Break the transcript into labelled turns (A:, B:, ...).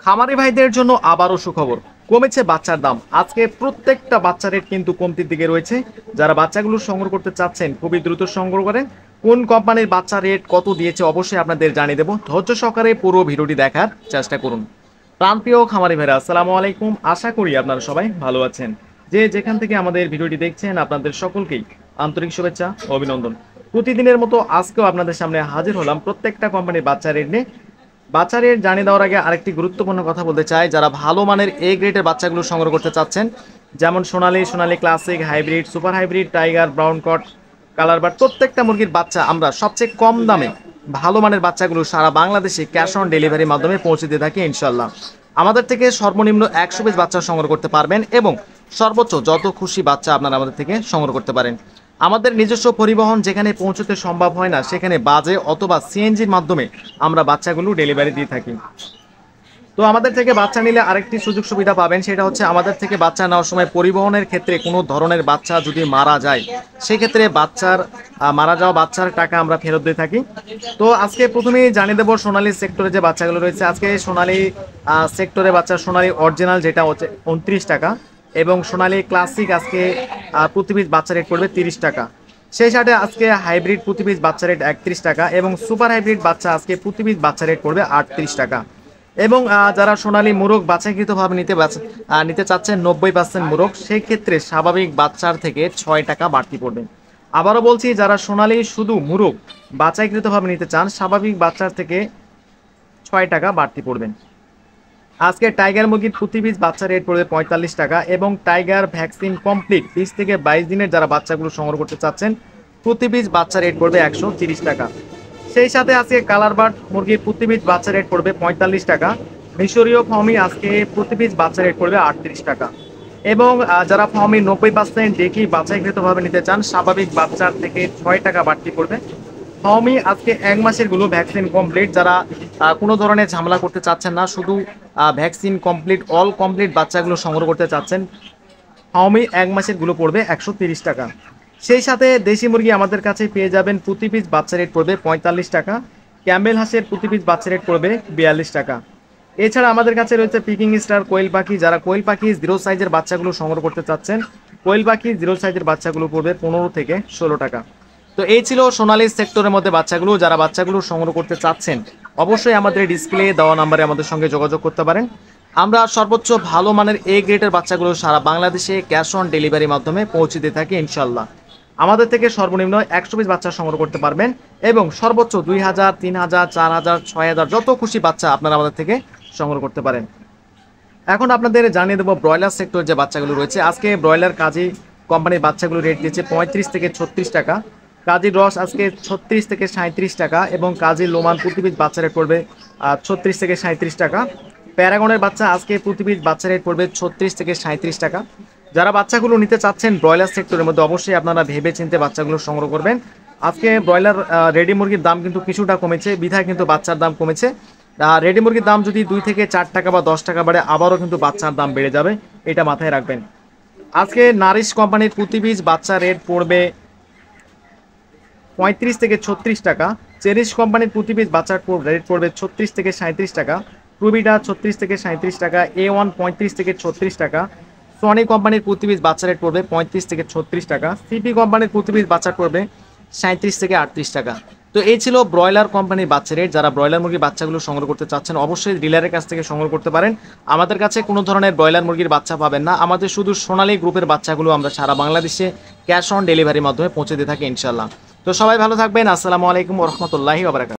A: খামারি ভাইদের জন্য আবারও সুখবর, কমেছে বাচ্চার দাম। আজকে প্রত্যেকটা বাচ্চা রেট কিন্তু কমতির দিকে রয়েছে। যারা বাচ্চাগুলো সংগ্রহ করতে চাচ্ছেন খুবই দ্রুত সংগ্রহ করেন। কোন কোম্পানির বাচ্চা রেট কত দিয়েছে অবশ্যই আপনাদের জানিয়ে দেবো। ধৈর্য সহকারে পুরো ভিডিওটি দেখার চেষ্টা করুন। প্রাণপ্রিয় খামারি ভাইরা, আসসালামু আলাইকুম। আশা করি আপনারা সবাই ভালো আছেন। যে যেখান থেকে আমাদের ভিডিওটি দেখছেন আপনাদের সকলকেই আন্তরিক শুভেচ্ছা ও অভিনন্দন। প্রতিদিনের মতো আজকেও আপনাদের সামনে হাজির হলাম প্রত্যেকটা কোম্পানির বাচ্চা রেট নিয়ে। বাচ্চা রেট জানিয়ে দেওয়ার আগে আরেকটি গুরুত্বপূর্ণ কথা বলতে চাই, যারা ভালো মানের এ গ্রেডের বাচ্চাগুলো সংগ্রহ করতে চাচ্ছেন, যেমন Sonali classic, hybrid, super hybrid, tiger, brown কট, কালার বার্ড, প্রত্যেকটা মুরগির বাচ্চা আমরা সবচেয়ে কম দামে ভালো মানের বাচ্চাগুলো সারা বাংলাদেশে ক্যাশ অন ডেলিভারির মাধ্যমে পৌঁছে দিয়ে থাকি ইনশাল্লাহ। আমাদের থেকে সর্বনিম্ন 100 পিস বাচ্চা সংগ্রহ করতে পারবেন এবং সর্বোচ্চ যত খুশি বাচ্চা আপনারা আমাদের থেকে সংগ্রহ করতে পারেন। আমাদের নিজস্ব পরিবহন যেখানে পৌঁছতে সম্ভব হয় না সেখানে বাজে অথবা সিএনজির মাধ্যমে আমরা বাচ্চাগুলো ডেলিভারি দিয়ে থাকি। তো আমাদের থেকে বাচ্চা নিলে আরেকটি সুযোগ সুবিধা পাবেন, সেটা হচ্ছে আমাদের থেকে বাচ্চা নেওয়ার সময় পরিবহনের ক্ষেত্রে কোনো ধরনের বাচ্চা যদি মারা যায় সেক্ষেত্রে মারা যাওয়া বাচ্চার টাকা আমরা ফেরত দিয়ে থাকি। তো আজকে প্রথমেই জানিয়ে দেবো সোনালী সেক্টরে যে বাচ্চাগুলো রয়েছে। আজকে সোনালী সেক্টরে বাচ্চা সোনালী অরিজিনাল যেটা হচ্ছে 29 টাকা এবং সোনালী ক্লাসিক আজকে প্রতি পিস বাচ্চা রেট পড়বে 30 টাকা। সেই সাথে আজকে হাইব্রিড প্রতি পিস বাচ্চা রেট 31 টাকা এবং সুপার হাইব্রিড বাচ্চা আজকে প্রতি পিস বাচ্চা রেট পড়বে 38 টাকা। এবং যারা সোনালী মোরগ বাছাইকৃতভাবে নিতে চাচ্ছেন 90% মোরগ, সেই ক্ষেত্রে স্বাভাবিক বাচ্চার থেকে 6 টাকা বাড়তি পড়বে। আবারও বলছি, যারা সোনালী শুধু মোরগ বাছাইকৃতভাবে নিতে চান স্বাভাবিক বাচ্চার থেকে 6 টাকা বাড়তি পড়বেন। আজকে টাইগার মুরগির প্রতি পিস বাচ্চা রেট পড়বে 45 টাকা এবং টাইগার ভ্যাকসিন কমপ্লিট 20 থেকে 22 দিনের যারা বাচ্চাগুলো সংগ্রহ করতে চাচ্ছেন প্রতি পিস বাচ্চা রেট পড়বে 130 টাকা। সেই সাথে আজকে কালার বার্ড মুরগির প্রতি পিস বাচ্চা রেট পড়বে 45 টাকা। মিশরীয় ফার্মি আজকে প্রতি পিস বাচ্চা রেট পড়বে 38 টাকা এবং যারা ফার্মি 90% দেখি বাছাইকৃতভাবে নিতে চান স্বাভাবিক বাচ্চার থেকে 6 টাকা বাড়তি পড়বে। ফার্মি আজকে 1 মাসের গুলো ভ্যাকসিন কমপ্লিট, যারা কোনো ধরনের ঝামেলা করতে চাচ্ছেন না, শুধু ভ্যাকসিন কমপ্লিট অল কমপ্লিট বাচ্চাগুলো সংগ্রহ করতে চাচ্ছেন, ফার্মি 1 মাসের গুলো পড়বে 130 টাকা। সেই সাথে দেশি মুরগি আমাদের কাছে পেয়ে যাবেন প্রতি পিস বাচ্চা রেট পড়বে 45 টাকা। ক্যাম্বেল হাঁসের প্রতি পিস বাচ্চা রেট পড়বে 42 টাকা। এছাড়া আমাদের কাছে রয়েছে পিকিং স্টার কোয়েল পাখি, যারা কোয়েল পাখি 0 সাইজের বাচ্চাগুলো সংগ্রহ করতে চাচ্ছেন কোয়েল পাখি 0 সাইজের বাচ্চাগুলো পড়বে 15 থেকে 16 টাকা। তো এই ছিল সোনালী সেক্টরের মধ্যে বাচ্চাগুলো। যারা বাচ্চাগুলো সংগ্রহ করতে চাচ্ছেন অবশ্যই আমাদের ডিসপ্লে দেওয়া নাম্বারে আমাদের সঙ্গে যোগাযোগ করতে পারেন। আমরা সর্বোচ্চ ভালো মানের এ গ্রেডের বাচ্চাগুলো সারা বাংলাদেশে ক্যাশ অন ডেলিভারির মাধ্যমে পৌঁছে দিয়ে থাকি ইনশাল্লাহ। আমাদের থেকে সর্বনিম্ন 100 পিস বাচ্চা সংগ্রহ করতে পারবেন এবং সর্বোচ্চ 2000, 3000, 4000, 6000 যত খুশি বাচ্চা আপনারা আমাদের থেকে সংগ্রহ করতে পারেন। এখন আপনাদের জানিয়ে দেবো ব্রয়লার সেক্টর যে বাচ্চাগুলো রয়েছে। আজকে ব্রয়লার কাজী কোম্পানির বাচ্চাগুলো রেট দিয়েছে 35 থেকে 36 টাকা। কাজী রস আজকে 36 থেকে 37 টাকা এবং কাজী লোমান প্রতি পিস বাচ্চা রেট পড়বে 36 থেকে 37 টাকা। প্যারাগনের বাচ্চা আজকে প্রতি পিস বাচ্চা রেট পড়বে 36 থেকে 37 টাকা। যারা বাচ্চাগুলো নিতে চাচ্ছেন ব্রয়লার সেক্টরের মধ্যে অবশ্যই আপনারা ভেবে চিন্তে বাচ্চাগুলো সংগ্রহ করবেন। আজকে ব্রয়লার রেডি মুরগির দাম কিন্তু কিছুটা কমেছে, বিধায় কিন্তু বাচ্চার দাম কমেছে। রেডি মুরগির দাম যদি 2 থেকে 4 টাকা বা 10 টাকা বাড়ে আবারও কিন্তু বাচ্চার দাম বেড়ে যাবে, এটা মাথায় রাখবেন। আজকে নারিশ কোম্পানির প্রতি পিস বাচ্চা রেট পড়বে 35 থেকে 36 টাকা। চেরিশ কোম্পানির প্রতি পিস বাচ্চার রেট পড়বে 36 থেকে 37 টাকা। প্রুবিটা 36 থেকে 37 টাকা। A1 35 থেকে 36 টাকা। সনি কোম্পানির প্রতি পিস বাচ্চা রেট পড়বে 35 থেকে 36 টাকা। সিপি কোম্পানির প্রতি পিস বাচ্চা পড়বে 37 থেকে 38 টাকা। তো এই ছিল ব্রয়লার কোম্পানির বাচ্চা রেট। যারা ব্রয়লার মুরগির বাচ্চাগুলো সংগ্রহ করতে চাচ্ছেন অবশ্যই ডিলারের কাছ থেকে সংগ্রহ করতে পারেন। আমাদের কাছে কোনো ধরনের ব্রয়লার মুরগির বাচ্চা পাবেন না, আমাদের শুধু সোনালী গ্রুপের বাচ্চাগুলো আমরা সারা বাংলাদেশে ক্যাশ অন ডেলিভারির মাধ্যমে পৌঁছে দিয়ে থাকি ইনশাল্লাহ। তো সবাই ভালো থাকবেন। আসসালামু আলাইকুম ওয়া রাহমাতুল্লাহি ওয়া বারাকাতুহু।